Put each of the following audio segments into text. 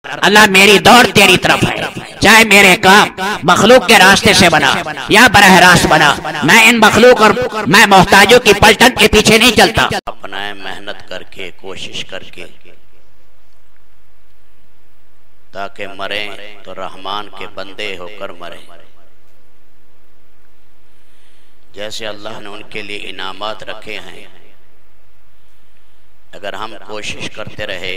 اللہ میری دوڑ تیری طرف ہے، چاہے میرے کام مخلوق کے راستے سے بنا یا براہ راست بنا، میں ان مخلوق اور میں محتاجوں کی پلٹن کے پیچھے نہیں چلتا۔ اپنائیں محنت کر کے، کوشش کر کے، تاکہ مریں تو رحمان کے بندے ہو کر مریں۔ جیسے اللہ نے ان کے لیے انعامات رکھے ہیں، اگر ہم کوشش کرتے رہے،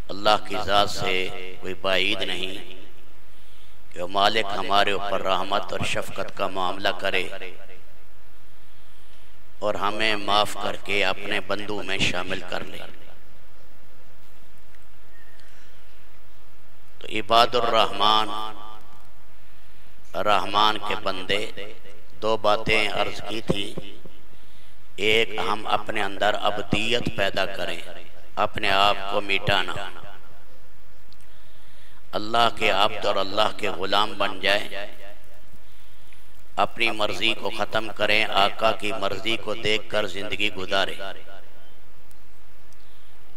اللہ کی ذات سے کوئی بعید نہیں کہ وہ مالک ہمارے اوپر رحمت اور شفقت کا معاملہ کرے اور ہمیں معاف کر کے اپنے بندوں میں شامل کر لے۔ تو عباد الرحمن، رحمان کے بندے، دو باتیں عرض کی تھی۔ ایک، ہم اپنے اندر عبدیت پیدا کریں، اپنے آپ کو مٹانا، اللہ کے عبد اور اللہ کے غلام بن جائیں، اپنی مرضی کو ختم کریں، آقا کی مرضی کو دیکھ کر زندگی گزاریں۔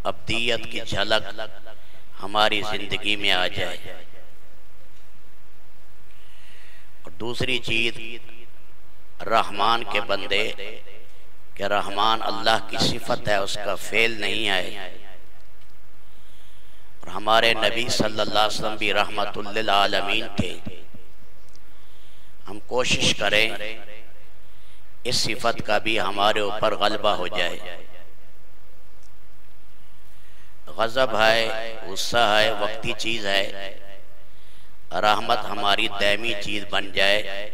عبدیت کی جھلک ہماری زندگی میں آ جائے۔ اور دوسری چیز، رحمان کے بندے، کہ رحمان اللہ کی صفت ہے، اس کا فعل نہیں ہے۔ اور ہمارے نبی صلی اللہ علیہ وسلم بھی رحمت للعالمین تھے۔ ہم کوشش کریں اس صفت کا بھی ہمارے اوپر غلبہ ہو جائے۔ غضب ہے، غصہ ہے، وقتی چیز ہے، رحمت ہماری دائمی چیز بن جائے،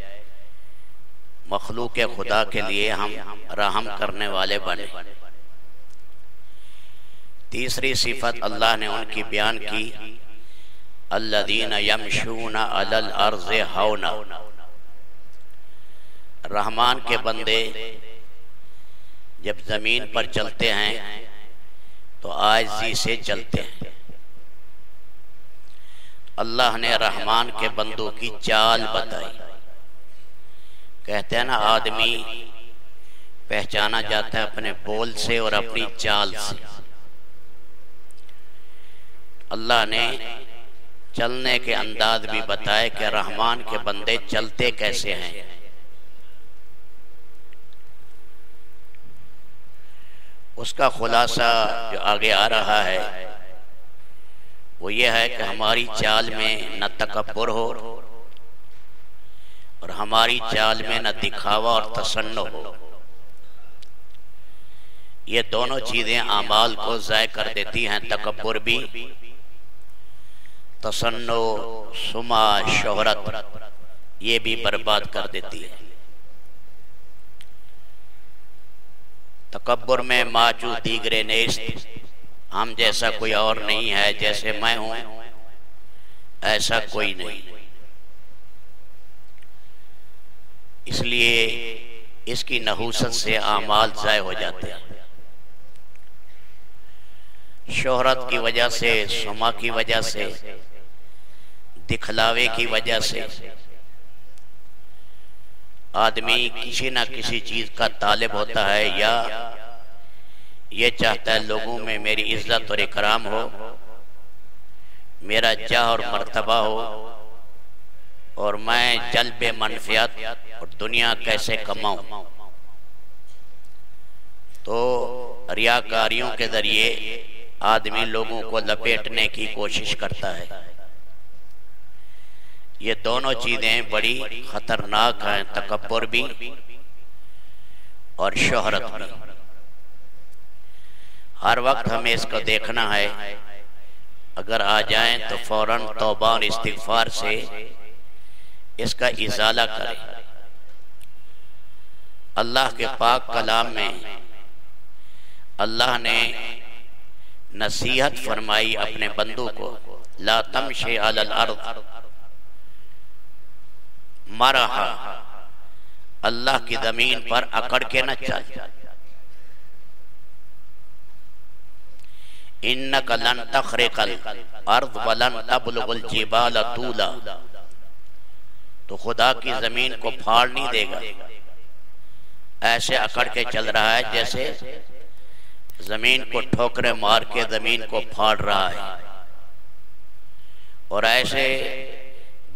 مخلوق خدا کے لیے ہم رحم کرنے والے بنے۔ تیسری صفت اللہ نے ان کی بیان کی، الذین یمشون علی الارض ہونا۔ رحمان کے بندے جب زمین پر چلتے ہیں تو عاجزی سے چلتے ہیں۔ اللہ نے رحمان کے بندوں کی چال بتائی۔ کہتے ہیں نا، آدمی پہچانا جاتا ہے اپنے بول سے اور اپنی چال سے۔ اللہ نے چلنے کے انداز بھی بتائے کہ رحمان کے بندے چلتے کیسے ہیں۔ اس کا خلاصہ جو آگے آ رہا ہے وہ یہ ہے کہ ہماری چال میں نہ تکبر ہو اور ہماری چال میں نہ دکھاوا اور تصنع ہو۔ یہ دونوں چیزیں اعمال کو ضائع کر دیتی ہیں۔ تکبر بھی، تصنع، سمعہ، شہرت، یہ بھی برباد کر دیتی ہے۔ تکبر میں ماچو دیگرے نیست، ہم جیسا کوئی اور نہیں ہے، جیسے میں ہوں ایسا کوئی نہیں۔ اس لیے اس کی نحوست سے اعمال ضائع ہو جاتے ہیں۔ شہرت کی وجہ سے، سمعہ کی وجہ سے، دکھلاوے کی وجہ سے آدمی کسی نہ کسی چیز کا طالب ہوتا ہے، یا یہ چاہتا ہے لوگوں میں میری عزت اور اکرام ہو، میرا جاہ اور مرتبہ ہو، اور میں جلب منفعت اور دنیا کیسے کماؤں۔ تو ریاکاریوں کے ذریعے آدمی لوگوں کو لپیٹنے کی کوشش کرتا ہے۔ یہ دونوں چیزیں بڑی خطرناک ہیں، تکبر بھی اور شہرت بھی۔ ہر وقت ہمیں اس کو دیکھنا ہے، اگر آ جائیں تو فوراً توبہ اور استغفار سے اس کا ازالہ کریں۔ اللہ کے پاک کلام میں اللہ نے نصیحت فرمائی اپنے بندوں کو، لا تمشی علی الارض مرحا، اللہ کی زمین پر اکڑ کے نہ چل۔ انک لن تخرق الارض ولن تبلغ الجبال طولا، تو خدا کی زمین کو پھاڑ نہیں دے گا، ایسے اکڑ کے چل رہا ہے جیسے زمین کو ٹھوکرے مار کے زمین کو پھاڑ رہا ہے۔ اور ایسے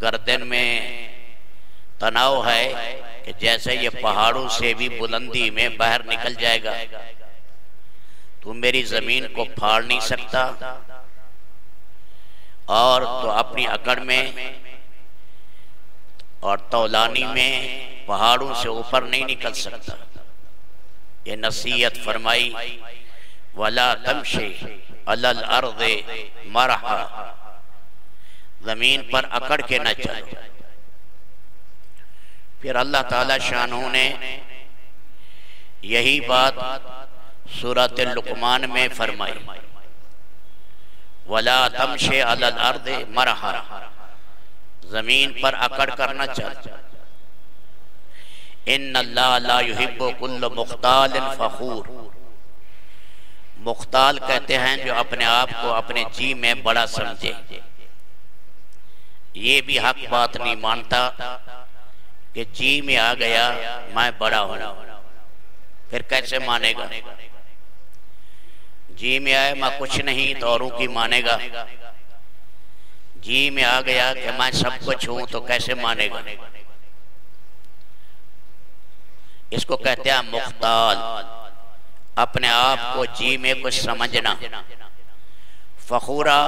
گردن میں تناؤ ہے کہ جیسے یہ پہاڑوں سے بھی بلندی میں باہر نکل جائے گا، تو میری زمین کو پھاڑ نہیں سکتا، اور تو اپنی اکڑ میں اور تولانی میں پہاڑوں سے اوپر نہیں نکل سکتا۔ یہ نصیحت فرمائی، وَلَا تَمْشِ عَلَى الْأَرْضِ مَرَحًا، زمین پر اکڑ کے نہ چلو۔ پھر اللہ تعالی شانہ نے یہی بات سورۃ لقمان میں فرمائی، وَلَا تَمْشِ عَلَى الْأَرْضِ مَرَحًا، زمین پر اکڑ کر نہ چل۔ ان اللہ لا يحب كل مختال فخور، مختال کہتے ہیں جو اپنے آپ کو اپنے جی میں بڑا سمجھے، یہ بھی حق بات نہیں مانتا کہ جی میں آ گیا میں بڑا ہوں، پھر کیسے مانے گا؟ جی میں آئے میں کچھ نہیں تو اوروں کی مانے گا، جی میں آ گیا کہ میں سب کچھ ہوں تو کیسے مانے گا؟ اس کو کہتے ہیں مختال، اپنے آپ کو جی میں کچھ سمجھنا، فخورہ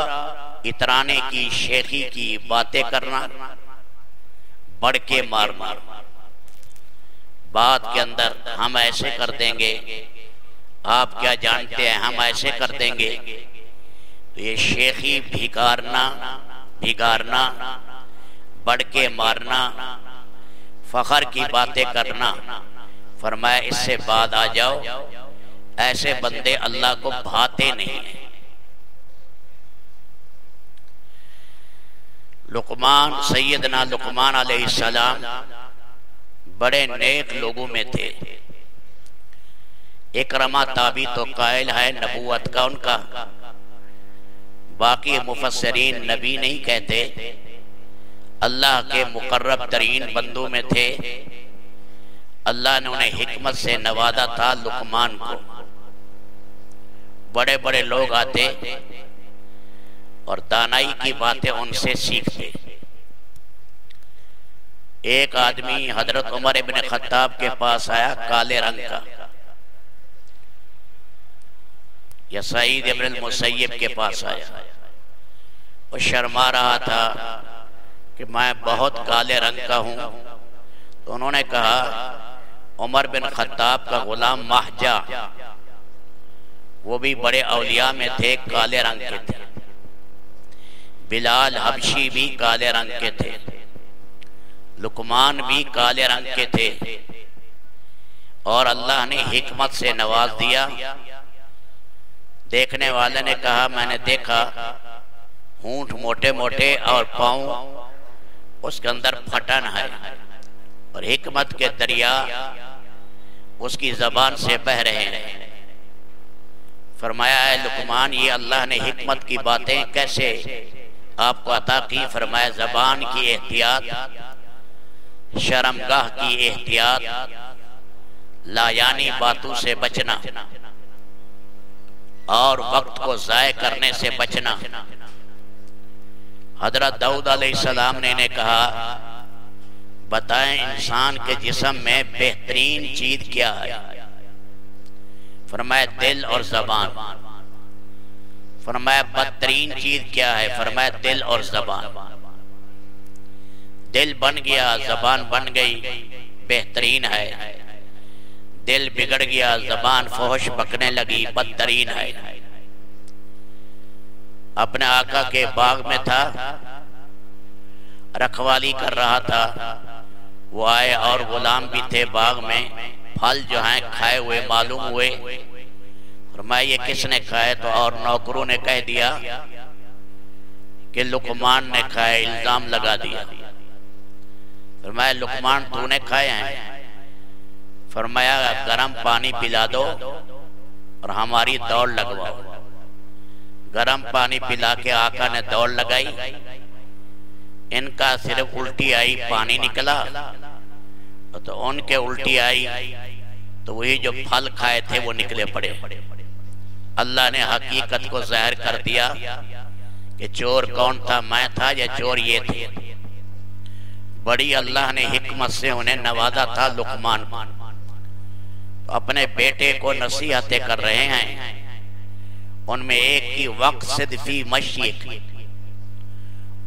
اترانے کی، شیخی کی باتیں کرنا، بڑھ کے مارنا، بات کے اندر ہم ایسے کر دیں گے، آپ کیا جانتے ہیں ہم ایسے کر دیں گے، تو یہ شیخی بھگارنا، بڑھ کے مارنا، فخر کی باتیں کرنا، فرمایا اس سے بعد آ جاؤ، ایسے بندے اللہ کو بھاتے نہیں ہیں۔ لقمان، سیدنا لقمان علیہ السلام بڑے نیک لوگوں میں تھے۔ اکرمہ تابعی تو قائل ہے نبوت کا ان کا، باقی مفسرین نبی نہیں کہتے، اللہ کے مقرب ترین بندوں میں تھے۔ اللہ نے انہیں حکمت سے نوازا تھا لقمان کو، بڑے بڑے لوگ آتے اور دانائی کی باتیں ان سے سیکھتے۔ ایک آدمی حضرت عمر ابن خطاب کے پاس آیا کالے رنگ کا، یا سعید ابن المسیب کے پاس آیا، وہ شرما رہا تھا کہ میں بہت کالے رنگ کا ہوں، تو انہوں نے کہا عمر بن خطاب کا غلام مہجہ، وہ بھی بڑے اولیاء میں تھے، کالے رنگ کے تھے، بلال حبشی بھی کالے رنگ کے تھے، لقمان بھی کالے رنگ کے تھے، اور اللہ نے حکمت سے نواز دیا۔ دیکھنے والے نے کہا میں نے دیکھا ہونٹ موٹے موٹے اور پاؤں اس کے اندر پھٹن ہے، اور حکمت کے دریا اس کی زبان سے بہ رہے ہیں۔ فرمایا اے لقمان، یہ اللہ نے حکمت کی باتیں کیسے آپ کو عطا کی؟ فرمایا زبان کی احتیاط، شرمگاہ کی احتیاط، لایانی باتوں سے بچنا، اور وقت کو ضائع کرنے سے بچنا۔ حضرت داؤد علیہ السلام نے انہیں کہا بتائیں انسان کے جسم میں بہترین چیز کیا ہے؟ فرمایا دل اور زبان۔ فرمایا بدترین چیز کیا ہے؟ فرمایا دل اور زبان۔ دل بن گیا، زبان بن گئی، بہترین ہے، دل بگڑ گیا، زبان فحش بکنے لگی، بدترین ہے۔ اپنے آقا کے باغ میں تھا، رکھوالی کر رہا تھا، وہ آئے اور غلام بھی تھے باغ میں، پھل جو ہیں کھائے ہوئے معلوم ہوئے۔ فرمایا یہ کس نے کھائے؟ تو اور نوکروں نے کہہ دیا کہ لقمان نے کھائے، الزام لگا دیا۔ فرمایا لقمان تو نے کھائے ہیں؟ فرمایا گرم پانی پلا دو اور ہماری دوڑ لگواؤ۔ گرم پانی پلا کے آقا نے دوڑ لگائی، ان کا صرف الٹی آئی، پانی نکلا، تو ان کے الٹی آئی تو وہی جو پھل کھائے تھے وہ نکلے پڑے۔ اللہ نے حقیقت کو ظاہر کر دیا کہ چور کون تھا، میں تھا یا چور یہ تھے؟ بڑی اللہ نے حکمت سے انہیں نوازا تھا لقمان، تو اپنے بیٹے کو نصیحتیں کر رہے ہیں، ان میں ایک کی وقصد فی مشیک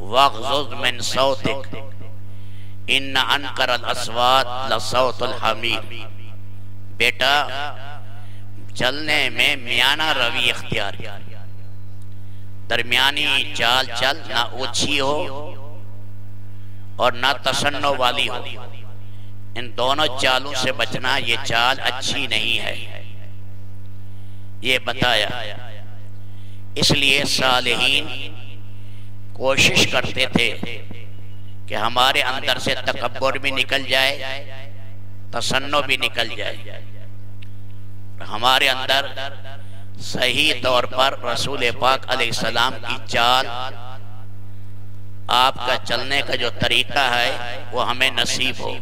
واغضض من صوتک ان انکر الاصوات لصوت الحمیر، بیٹا چلنے میں میانہ روی اختیار، درمیانی چال چل، نہ اونچی ہو اور نہ تشنع والی ہو، ان دونوں چالوں سے بچنا، یہ چال اچھی نہیں ہے، یہ بتایا۔ اس لیے صالحین کوشش کرتے تھے کہ ہمارے اندر سے تکبر بھی نکل جائے، تشنع بھی نکل جائے، ہمارے اندر صحیح طور پر رسول پاک علیہ السلام کی چال، آپ کا چلنے کا جو طریقہ ہے وہ ہمیں نصیب ہو۔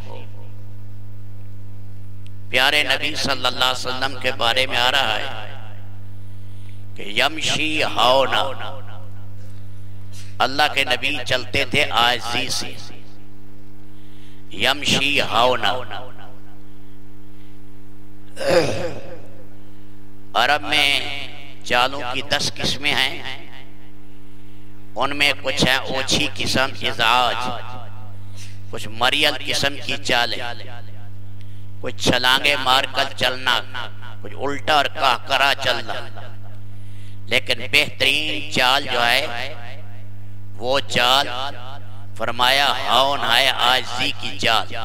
پیارے نبی صلی اللہ علیہ وسلم کے بارے میں آ رہا ہے کہ یمشی ہونا، اللہ کے نبی چلتے تھے عاجزی سے، یمشی ہونا۔ عرب میں چالوں کی 10 قسمیں ہیں، ان میں کچھ ہیں اوچھی قسم، ازعاج، کچھ مریل قسم کی چالیں، کچھ چھلانگے مار کر چلنا، کچھ الٹا اور کہکرا چلنا، لیکن بہترین چال جو ہے وہ چال فرمایا ہون ہے عاجزی کی چال،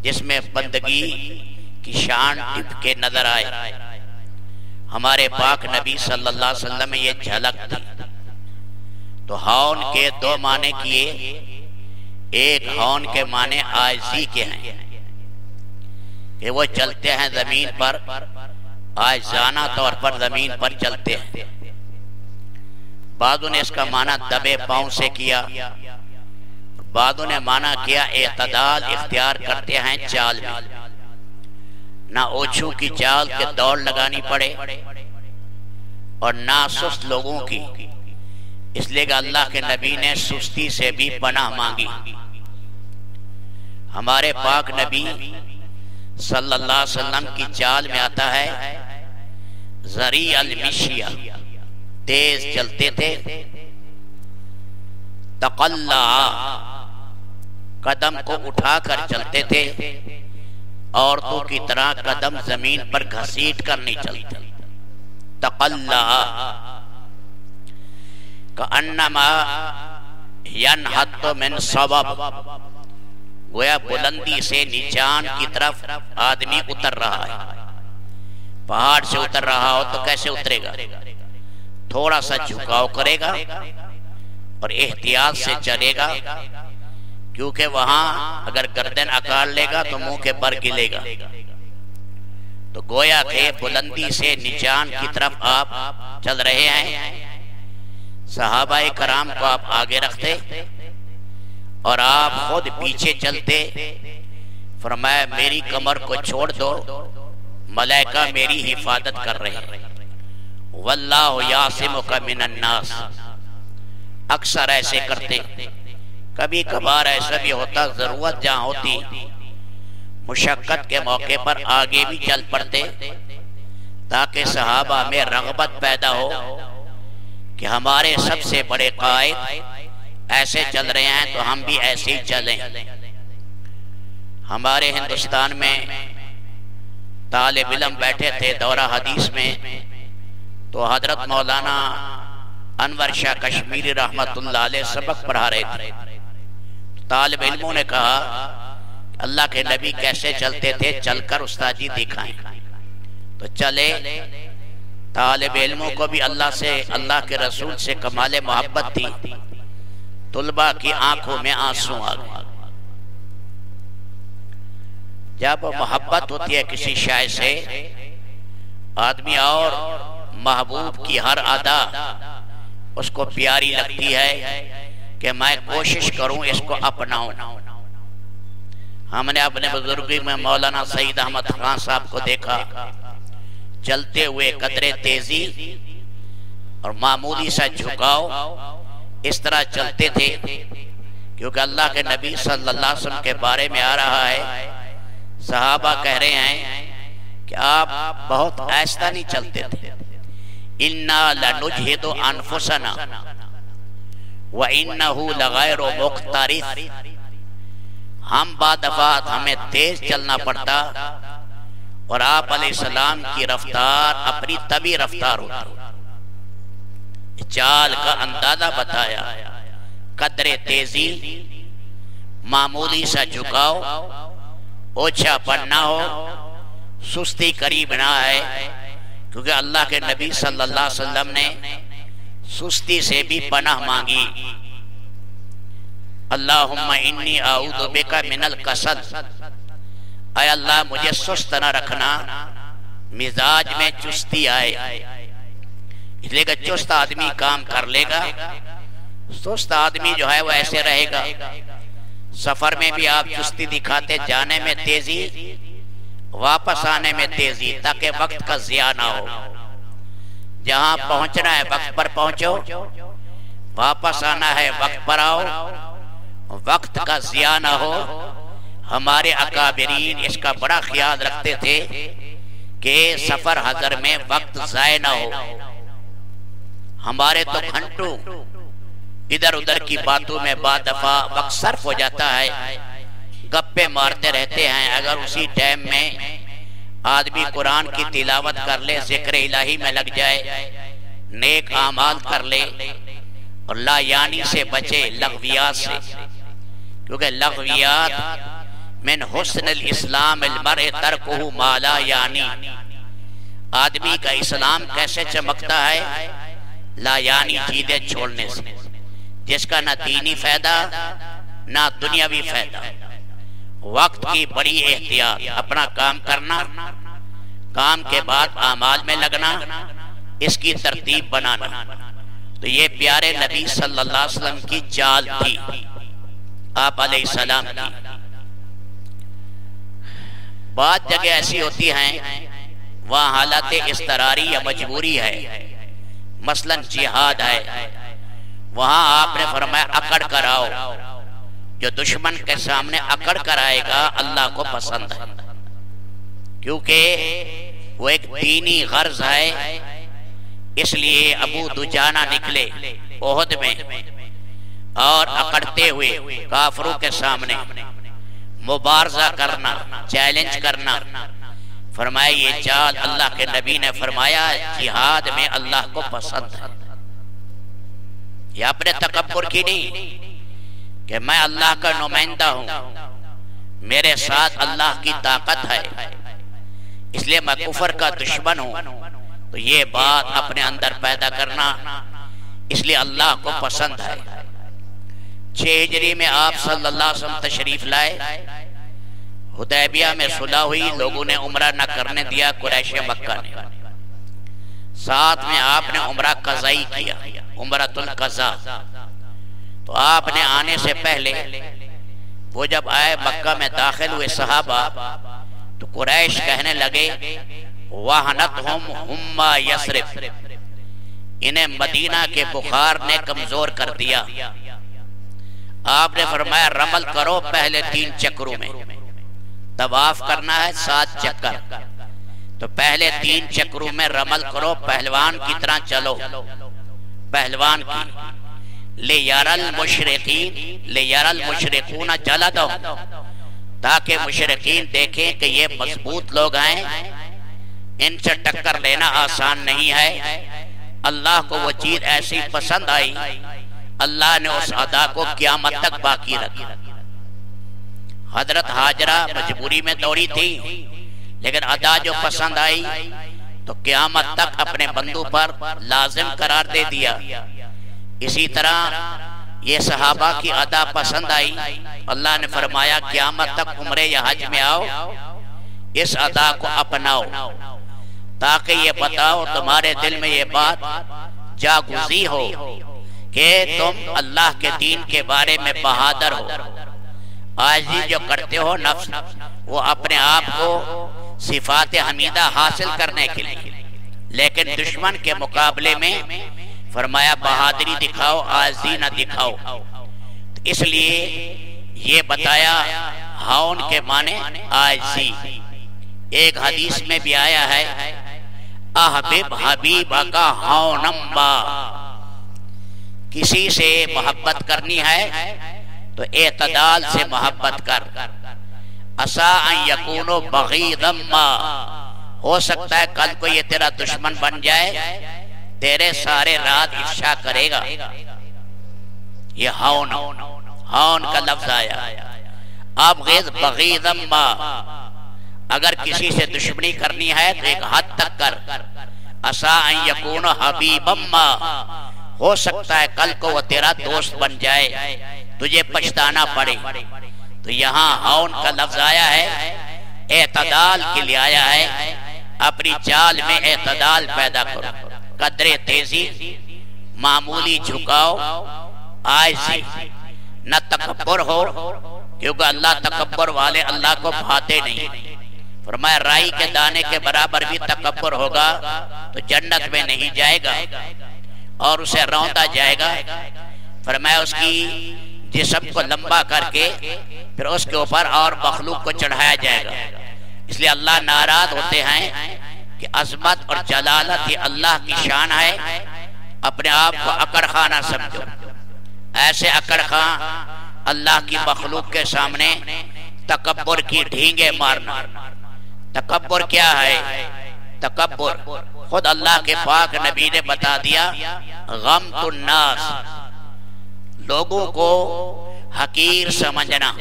جس میں بندگی کی شان ٹپ کے نظر آئے۔ ہمارے پاک نبی صلی اللہ علیہ وسلم میں یہ جھلک تھی۔ تو ہون کے 2 معنی کیے، ایک ہون کے معنی عاجزی کے ہیں کہ وہ چلتے ہیں زمین پر، عاجزانہ طور پر زمین پر چلتے ہیں۔ بعضوں نے اس کا معنی دبے پاؤں سے کیا، بعضوں نے معنی کیا اعتدال اختیار کرتے ہیں چال میں، نہ اوچھوں کی چال کے دوڑ لگانی پڑے اور نہ سست لوگوں کی، اس لیے کہ اللہ کے نبی نے سستی سے بھی پناہ مانگی۔ ہمارے پاک نبی صلی اللہ علیہ وسلم کی چال میں آتا ہے ذریع المشیہ، تیز چلتے تھے، تقلع، قدم کو اٹھا کر چلتے تھے، عورتوں کی طرح قدم زمین پر گھسیٹ کر نہیں چلتے، تقلع، کأنما ینحط من صبب، گویا بلندی سے نیچان کی طرف آدمی اتر رہا ہے۔ پہاڑ سے اتر رہا ہو تو کیسے اترے گا؟ تھوڑا سا جھکاؤ کرے گا اور احتیاط سے چلے گا، کیونکہ وہاں اگر گردن اکاڑ لے گا تو منہ کے بر گلے گا۔ تو گویا کہ بلندی سے نیچان کی طرف آپ چل رہے ہیں، صحابہ کرام کو آپ آگے رکھتے اور آپ خود پیچھے چلتے۔ فرمایا میری کمر کو چھوڑ دو، ملائکہ میری حفاظت کر رہے ہیں، واللہ یعصمک من الناس۔ اکثر ایسے کرتے، کبھی کبھار ایسا بھی ہوتا، ضرورت جہاں ہوتی، مشقت کے موقع پر آگے بھی چل پڑتے، تاکہ صحابہ میں رغبت پیدا ہو کہ ہمارے سب سے بڑے قائد ایسے چل رہے ہیں تو ہم بھی ایسے ہی چلیں۔ ہمارے ہندوستان میں طالب علم بیٹھے تھے دورہ حدیث میں، تو حضرت مولانا انور شاہ کشمیری رحمت اللہ علیہ سبق پڑھا رہے تھے۔ طالب علموں نے کہا اللہ کے نبی کیسے چلتے تھے، چل کر استاد جی دکھائیں۔ تو چلے، طالب علموں کو بھی اللہ کے رسول سے کمال محبت تھی، طلباء کی آنکھوں میں آنسو آ گئے۔ جب محبت ہوتی ہے کسی شے سے، آدمی اور محبوب کی ہر ادا اس کو پیاری لگتی ہے کہ میں کوشش کروں اس کو اپناؤں۔ ہم نے اپنے بزرگی میں مولانا سید احمد خان صاحب کو دیکھا، چلتے ہوئے قدرے تیزی اور معمولی سا جھکاؤ اس طرح چلتے تھے، کیونکہ اللہ کے نبی صلی اللہ علیہ وسلم کے بارے میں آ رہا ہے، صحابہ کہہ رہے ہیں کہ آپ بہت آہستہ نہیں چلتے تھے۔ اِنَّا لَنُجْهِدُ أَنفُسَنَا وَإِنَّهُ لَغَيْرُ مُخْتَرِث، ہم بعض دفعات ہمیں تیز چلنا پڑتا اور آپ علیہ السلام کی رفتار اپنی طبی رفتار ہوتی، چال کا اندازہ بتایا، قدر تیزی، معمولی سا جھکاؤ، اوچھا پڑنا ہو، سستی قریب نہ آئے، کیونکہ اللہ کے نبی صلی اللہ علیہ وسلم نے سستی سے بھی پناہ مانگی۔ اللہم انی اعوذ بک من الکسل، اے اللہ مجھے سست نہ رکھنا، مزاج میں چستی آئے، اس لیے کہ چست آدمی کام کر لے گا، سست آدمی جو ہے وہ ایسے رہے گا۔ سفر میں بھی آپ چستی دکھاتے، جانے میں تیزی، واپس آنے میں تیزی، تاکہ وقت کا ضیاع نہ ہو۔ جہاں پہنچنا ہے وقت پر پہنچو، واپس آنا ہے وقت پر آؤ، وقت کا ضیاع نہ ہو۔ ہمارے اکابرین اس کا بڑا خیال رکھتے تھے کہ سفر حضر میں وقت ضائع نہ ہو۔ ہمارے تو گھنٹوں ادھر ادھر کی باتوں میں بعض دفعہ وقت صرف ہو جاتا ہے، گپے مارتے رہتے ہیں۔ اگر اسی ٹائم میں آدمی قرآن کی تلاوت کر لے، ذکر الہی میں لگ جائے، نیک اعمال کر لے اور لا یعنی سے بچے، لغویات سے، کیونکہ لغویات من حسن الاسلام المرء ترکہ ما لا یعنی، آدمی کا اسلام کیسے چمکتا ہے؟ لا یعنی چیزیں چھوڑنے سے، جس کا نہ دینی فائدہ نہ دنیاوی فائدہ۔ وقت کی بڑی احتیاط، اپنا کام کرنا، کام کے بعد اعمال میں لگنا، اس کی ترتیب بنانا۔ تو یہ پیارے نبی صلی اللہ علیہ وسلم کی چال تھی، آپ علیہ السلام کی۔ بعض جگہ ایسی ہوتی ہیں وہاں حالت اضطراری یا مجبوری ہے، مثلا جہاد ہے، وہاں آپ نے فرمایا اکڑ کر آؤ۔ جو دشمن کے سامنے اکڑ کر آئے گا اللہ کو پسند ہے، کیونکہ وہ ایک دینی غرض ہے۔ اس لیے ابو دجانہ نکلے احد میں اور اکڑتے ہوئے کافروں کے سامنے مبارزہ کرنا، چیلنج کرنا۔ فرمایا یہ چال اللہ کے نبی نے فرمایا جہاد میں اللہ کو پسند ہے۔ یہ اپنے تکبر کی نہیں کہ میں اللہ کا نمائندہ ہوں، میرے ساتھ اللہ کی طاقت ہے، اس لیے میں کفر کا دشمن ہوں۔ تو یہ بات اپنے اندر پیدا کرنا اس لیے اللہ کو پسند ہے۔ 6 ہجری میں آپ صلی اللہ علیہ وسلم تشریف لائے، حدیبیہ میں صلح ہوئی، لوگوں نے عمرہ نہ کرنے دیا قریش مکہ نے، ساتھ میں آپ نے عمرہ قضائی کیا، عمرۃ القضاء۔ تو آپ نے آنے سے پہلے وہ جب آئے مکہ میں داخل ہوئے صحابہ، تو قریش کہنے لگے وَحَنَتْهُمْ هُمَّا يَسْرِفْ، انہیں مدینہ کے بخار نے کمزور کر دیا۔ آپ نے فرمایا رمل کرو پہلے 3 چکروں میں، طواف کرنا ہے 7 چکر، تو پہلے 3 چکروں میں رمل کرو، پہلوان کی طرح چلو، پہلوان کی۔ لِيَرَى الْمُشْرِقِينَ لِيَرَى الْمُشْرِقُونَ جَلَدَهُمْ، تاکہ مشرقین دیکھیں کہ یہ مضبوط لوگ ہیں، ان سے ٹکر لینا آسان نہیں ہے۔ اللہ کو وہ چیز ایسی پسند آئی، اللہ نے اس ادا کو قیامت تک باقی رکھا۔ حضرت ہاجرہ مجبوری میں دوڑی تھی، لیکن ادا جو پسند آئی تو قیامت تک اپنے بندوں پر لازم قرار دے دیا۔ اسی طرح یہ صحابہ کی ادا پسند آئی، اللہ نے فرمایا قیامت تک عمرے یا حج میں آؤ، اس ادا کو اپناؤ، تاکہ یہ بتاؤ تمہارے دل میں یہ بات جاگزی ہو کہ تم اللہ کے دین کے بارے میں بہادر ہو۔ آج جو کرتے ہو نفس، وہ اپنے آپ کو صفات حمیدہ حاصل کرنے کے لیے، لیکن دشمن کے مقابلے میں فرمایا بہادری دکھاؤ، عاجزی نہ دکھاؤ۔ اس لیے یہ بتایا ہاؤن کے معنی عاجزی۔ ایک حدیث میں بھی آیا ہے احبب حبیبہ کا ہاؤنمبا، کسی سے محبت کرنی ہے تو اعتدال سے محبت کر۔ عسیٰ ان یکونوا بغیضا ما، ہو سکتا ہے کل کو یہ تیرا دشمن بن جائے، تیرے سارے رات افشا کرے گا۔ یہ ہاؤن کا لفظ آیا۔ ابغض بغیضا ما، اگر کسی سے دشمنی کرنی ہے تو ایک حد تک کر۔ عسیٰ ان یکون حبیبا ما، ہو سکتا ہے کل کو وہ تیرا دوست بن جائے، تجھے پچھتانا پڑے۔ تو یہاں ہاؤن کا لفظ آیا ہے، اعتدال کے لیے آیا ہے۔ اپنی چال میں اعتدال پیدا کرو، قدر تیزی، معمولی جھکاؤ، عاجزی، نہ تکبر ہو، کیونکہ اللہ تکبر والے اللہ کو بھاتے نہیں۔ فرمایا رائی کے دانے کے برابر بھی تکبر ہوگا تو جنت میں نہیں جائے گا اور اسے روندا جائے گا۔ فرمایا اس کی جسم کو لمبا کر کے پھر اس کے اوپر اور مخلوق کو چڑھایا جائے گا۔ اس لیے اللہ ناراض ہوتے ہیں کہ عظمت اور جلالت یہ اللہ کی شان ہے، اپنے آپ کو اکڑ خاں نہ سمجھو۔ ایسے اکڑ خاں اللہ کی مخلوق کے سامنے تکبر کی ڈھینگے مارنا۔ تکبر کیا ہے؟ تکبر خود اللہ کے پاک نبی نے بتا دیا، غمت الناس، لوگوں کو حقیر سمجھنا،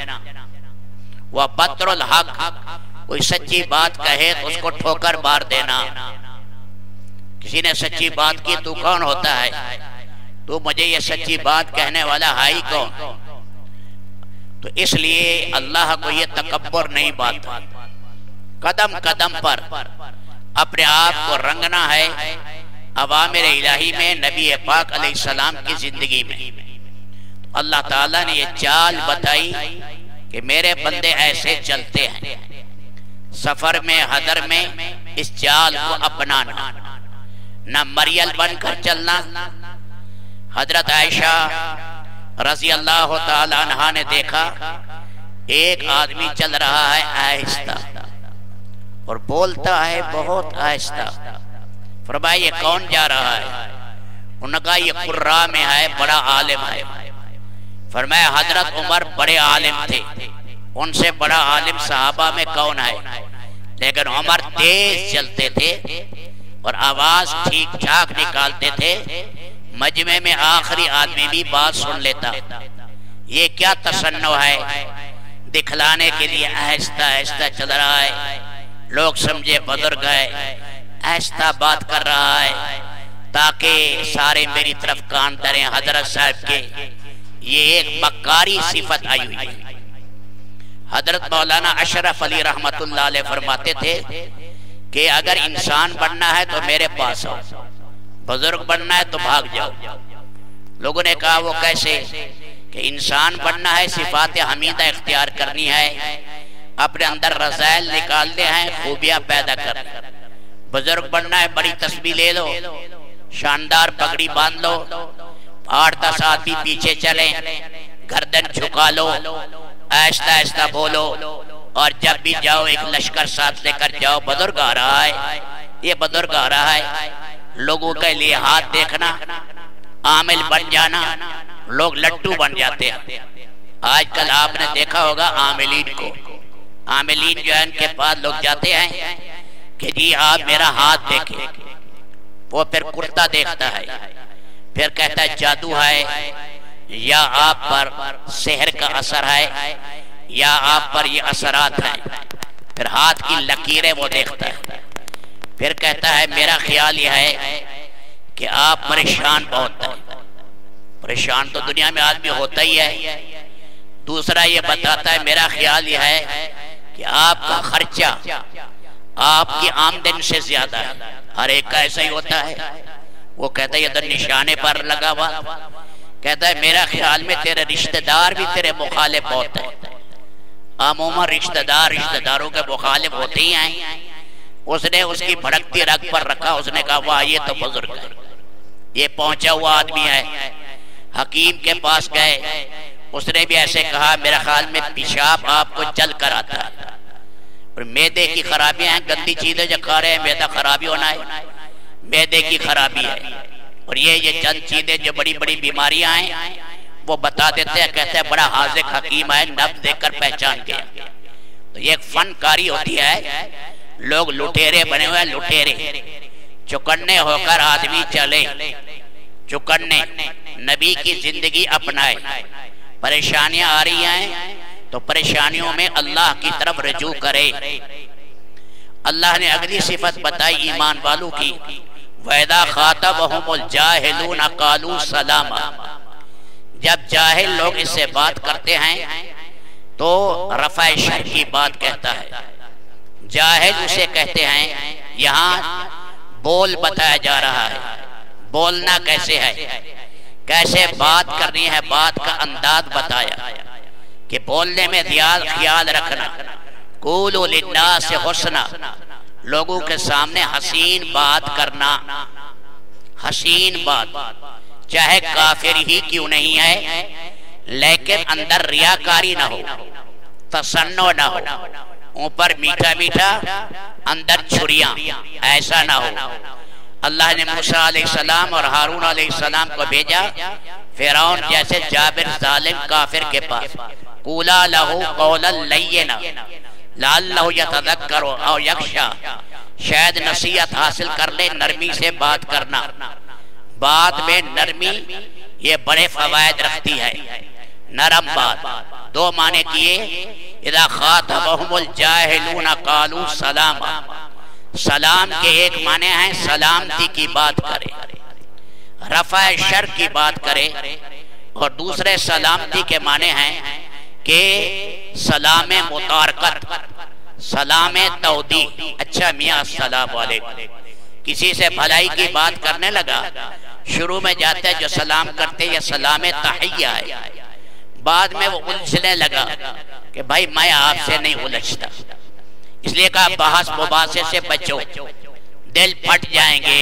وبطر الحق، کوئی سچی بات کہے تو اس کو ٹھوکر مار دینا۔ کسی نے سچی بات کی، تو کون ہوتا ہے؟ تو مجھے یہ سچی بات کہنے والا ہے کون؟ تو اس لیے اللہ کو یہ تکبر نہیں باتا۔ قدم قدم پر اپنے آپ کو رنگنا ہے اوامر الہی میں، نبی پاک علیہ السلام کی زندگی میں۔ اللہ تعالیٰ نے یہ چال بتائی کہ میرے بندے ایسے چلتے ہیں، سفر میں حضر میں اس چال کو اپنانا، نہ مریل بن کر چلنا۔ حضرت عائشہ رضی اللہ تعالی عنہا نے دیکھا ایک آدمی چل رہا ہے آہستہ اور بولتا ہے بہت آہستہ۔ فرمایا یہ کون جا رہا ہے؟ انہوں نے کہا یہ قراء میں ہے، بڑا عالم ہے۔ فرمایا حضرت عمر بڑے عالم تھے، ان سے بڑا عالم صحابہ میں کون ہے؟ لیکن عمر تیز چلتے تھے اور آواز ٹھیک ٹھاک نکالتے تھے، مجمع میں آخری آدمی بھی بات سن لیتا۔ یہ کیا تصنع ہے؟ دکھلانے کے لیے آہستہ آہستہ چل رہا ہے، لوگ سمجھے بزرگ ہے، آہستہ بات کر رہا ہے تاکہ سارے میری طرف کان دھریں حضرت صاحب کے۔ یہ ایک مکاری صفت آئی ہوئی ہے۔ حضرت مولانا اشرف علی رحمت اللہ علیہ فرماتے تھے کہ اگر انسان بننا ہے تو میرے پاس آؤ، بزرگ بننا ہے تو بھاگ جاؤ۔ لوگوں نے کہا وہ کیسے؟ کہ انسان بننا ہے، صفات حمیدہ اختیار کرنی ہے، اپنے اندر رذائل نکالنے ہیں، خوبیاں پیدا کرنی۔ بزرگ بننا ہے، بڑی تسبیح لے لو، شاندار پگڑی باندھ لو، 8-10 آدمی پیچھے چلیں، گردن جھکا لو، آہستہ آہستہ بولو، اور جب بھی جاؤ ایک لشکر ساتھ لے کر جاؤ، بزرگ آ رہا ہے، یہ بزرگ آ رہا ہے۔ لوگوں کے لیے ہاتھ دیکھنا، عامل بن جانا، لوگ لٹو بن جاتے ہیں۔ آج کل آپ نے دیکھا ہوگا عاملین کو، عاملین جو ہے ان کے پاس لوگ جاتے ہیں کہ جی آپ میرا ہاتھ دیکھیں، وہ پھر کرتا دیکھتا ہے، پھر کہتا ہے جادو ہے، یا آپ پر سحر کا اثر ہے، یا آپ پر یہ اثرات ہیں۔ پھر ہاتھ کی لکیریں وہ دیکھتا ہے، پھر کہتا ہے میرا خیال یہ ہے کہ آپ پریشان بہت ہیں۔ پریشان تو دنیا میں آدمی ہوتا ہی ہے۔ دوسرا یہ بتاتا ہے میرا خیال یہ ہے کہ آپ کا خرچہ آپ کی آمدن سے زیادہ ہے۔ ہر ایک کا ایسا ہی ہوتا ہے۔ وہ کہتا ہے یہ در نشانے پر لگا ہوا، کہتا ہے میرا خیال میں تیرے رشتہ دار بھی تیرے مخالف بہت ہیں۔ عموماً رشتہ داروں کے مخالف ہوتے ہی ہیں۔ اس نے اس کی بھڑکتی رگ پر رکھا، اس نے کہا واہ یہ تو بزرگ ہے، یہ پہنچا ہوا آدمی ہے، حکیم کے پاس گئے، اس نے بھی ایسے کہا میرا خیال میں پیشاب آپ کو جل کر آتا ہے اور معدے کی خرابیاں ہیں، گندی چیزیں جو کھا رہے ہیں معدہ خرابی ہونا ہے، معدے کی خرابی ہے، اور یہ چند چیزیں جو بڑی بڑی بیماریاں ہیں وہ بتا دیتے ہیں، کہتے ہیں بڑا حاذق حکیم ہے، نبض دیکھ کر پہچان گیا۔ تو یہ ایک فنکاری ہوتی ہے، لوگ لٹیرے بنے ہوئے، لٹیرے چکنے ہو کر آدمی چلے، چکنے نبی کی زندگی اپنائے، پریشانیاں آ رہی ہیں تو پریشانیوں میں اللہ کی طرف رجوع کرے۔ اللہ نے اگلی صفت بتائی ایمان والوں کی، وَإِذَا خَاطَبَهُمُ الْجَاهِلُونَ قَالُوا سَلَامًا، جب جاہل لوگ اس سے بات کرتے ہیں تو رفع شر کی بات کہتا ہے، جاہل اسے کہتے ہیں۔ یہاں بول بتایا جا رہا ہے، بولنا کیسے ہے، کیسے بات کرنی ہے، بات کا انداز بتایا کہ بولنے میں خیال رکھنا، قولوا للناس حسنا، لوگوں کے سامنے حسین بات کرنا، حسین بات، چاہے کافر ہی کیوں نہیں ہے لیکن اندر ریاکاری نہ ہو، تصنع نہ ہو، اوپر میٹھا میٹھا اندر چھریاں، ایسا نہ ہو۔ اللہ نے موسیٰ علیہ السلام اور ہارون علیہ السلام کو بھیجا فرعون جیسے جابر ظالم کافر کے پاس، قولا لہو قولا لینا لعلہ یتذکر او یخشی، شاید نصیحت حاصل کر لے، نرمی سے بات کرنا، بات میں نرمی یہ بڑے فوائد رکھتی ہے، نرم بات۔ دو معنی کیے، اذا خاطبهم الجاہلون قالوا سلاما، سلام کے ایک معنی ہیں سلامتی کی بات کرے، رفع شر کی بات کرے، اور دوسرے سلامتی کے معنی ہیں کہ سلام متارکت، سلام تودی، اچھا میاں السلام علیکم، کسی سے بھلائی کی بات کرنے لگا، شروع میں جاتے ہیں جو سلام کرتے یہ سلام تحیہ ہے، بعد میں وہ الجھنے لگا کہ بھائی میں آپ سے نہیں الجھتا، اس لیے کہا بحث مباحثے سے بچو، دل پھٹ جائیں گے،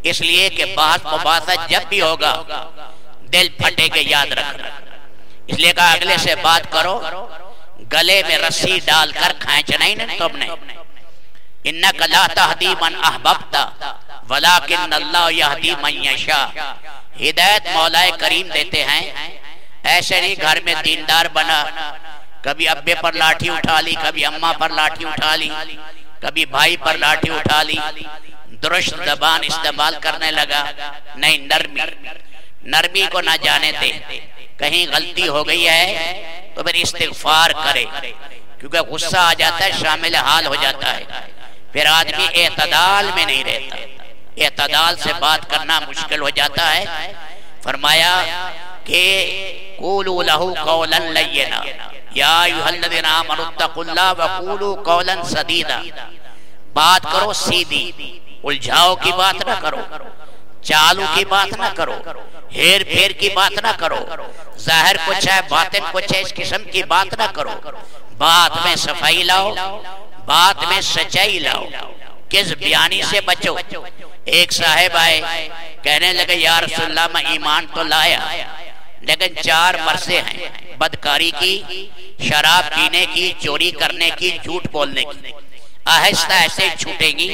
اس لیے کہ بحث مباحثہ جب بھی ہوگا دل پھٹے گے، یاد رکھنا، اس لیے کہا اگلے سے بات کرو، گلے میں رسی ڈال کر کھینچنا ہی نہیں تم نے، انک لا تہدی من احببت ولکن اللہ یہدی من یشاء، ہدایت مولا کریم دیتے ہیں، ایسے نہیں گھر میں دیندار بنا، کبھی ابے پر لاٹھی اٹھا لی، کبھی اماں پر لاٹھی اٹھا لی، کبھی بھائی پر لاٹھی اٹھا لی، درست زبان استعمال کرنے لگا، نہیں، نرمی، نرمی کو نہ جانے دے، کہیں غلطی ہو گئی ہے تو پھر استغفار کرے، کیونکہ غصہ آ جاتا ہے شامل حال ہو جاتا ہے، پھر آدمی اعتدال میں نہیں رہتا، اعتدال سے بات کرنا مشکل ہو جاتا ہے۔ فرمایا کہ قولوا لہو قولا لینا یا ایھا الذین آمنوا اتقوا اللہ وقولوا قولا سدیدا، بات کرو سیدھی، الجھاؤ کی بات نہ کرو، چالو کی بات نہ کرو، ہیر پھیر کی بات نہ کرو، ظاہر کچھ ہے باطن کچھ ہے، اس قسم کی بات نہ کرو، بات میں صفائی لاؤ، بات میں سچائی لاؤ، کس بیانی سے بچو۔ ایک صاحب آئے کہنے لگے یا رسول اللہ میں ایمان تو لایا لیکن 4 مرضیں ہیں، بدکاری کی، شراب پینے کی، چوری کرنے کی، جھوٹ بولنے کی، آہستہ ایسے چھوٹیں گی،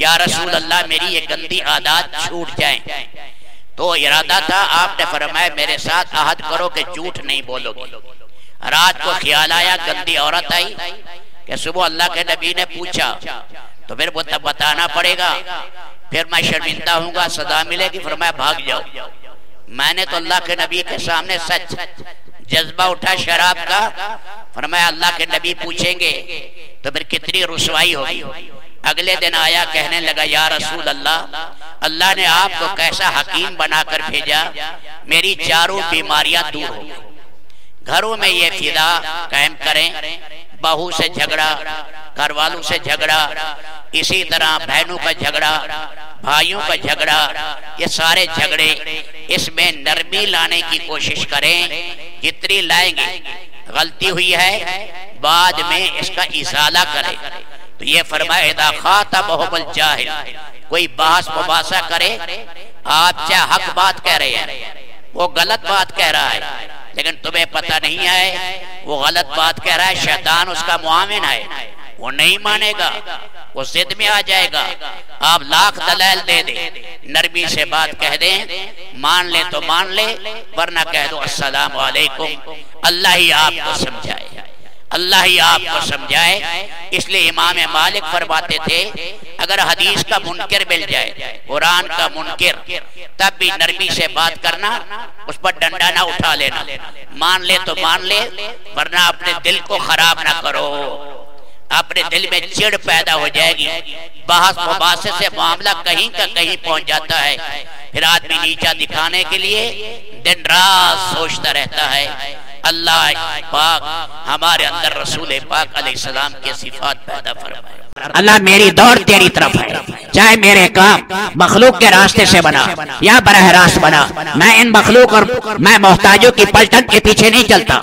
یا رسول اللہ میری یہ گندی عادات چھوٹ جائیں۔ تو ارادہ تھا، آپ نے فرمایا میرے ساتھ عہد کرو کہ جھوٹ نہیں بولو گے۔ رات کو خیال آیا، گندی عورت آئی کہ صبح اللہ کے نبی نے پوچھا، تو پھر وہ بتانا پڑے گا، پھر میں شرمندہ ہوں گا، سزا ملے گی، فرمایا بھاگ جاؤ۔ میں نے تو اللہ کے نبی کے سامنے سچ، جذبہ اٹھا شراب کا، فرمایا اللہ کے نبی پوچھیں گے تو پھر کتنی رسوائی ہوگی۔ اگلے دن آیا کہنے لگا یا رسول اللہ، اللہ نے آپ کو کیسا حکیم بنا کر بھیجا، میری 4 بیماریاں دور ہو گئی۔ گھروں میں یہ فضا قائم کریں، بہو سے جھگڑا، گھر والوں سے جھگڑا، اسی طرح بہنوں کا جھگڑا، بھائیوں کا جھگڑا، یہ سارے جھگڑے، اس میں نرمی لانے کی کوشش کریں، جتنی لائیں گے۔ غلطی ہوئی ہے بعد میں اس کا ازالہ کرے۔ تو یہ فرمایا اذا خاطبهم الجاہل، کوئی بحث مباحثہ کرے آپ چاہے حق بات کہہ رہے ہیں، وہ غلط بات کہہ رہا ہے، لیکن تمہیں پتہ نہیں ہے وہ غلط بات کہہ رہا ہے، شیطان اس کا معاون ہے، وہ نہیں مانے گا، وہ ضد میں آ جائے گا۔ آپ لاکھ دلائل دے دیں، نرمی سے بات کہہ دیں، مان لے تو مان لے، ورنہ کہہ دو السلام علیکم۔ اللہ ہی آپ کو سمجھائے، اللہ ہی آپ کو سمجھائے۔ اس لیے امام مالک فرماتے تھے اگر حدیث کا منکر مل جائے، قرآن کا منکر، تب بھی نرمی سے بات کرنا، اس پر ڈنڈا نہ اٹھا لینا، مان لے تو مان لے، ورنہ اپنے دل کو خراب نہ کرو، اپنے دل میں چڑ پیدا ہو جائے گی، بحث مباحثے سے معاملہ کہیں کا کہیں پہنچ جاتا ہے، پھر آدمی نیچا دکھانے کے لیے دن رات سوچتا رہتا ہے۔ اللہ پاک ہمارے اندر رسول پاک علیہ السلام کے صفات پیدا فرمائے۔ اللہ میری دوڑ تیری طرف ہے، چاہے میرے کام مخلوق کے راستے سے بنا یا براہ راست بنا، میں ان مخلوق اور میں محتاجوں کی پلٹن کے پیچھے نہیں چلتا۔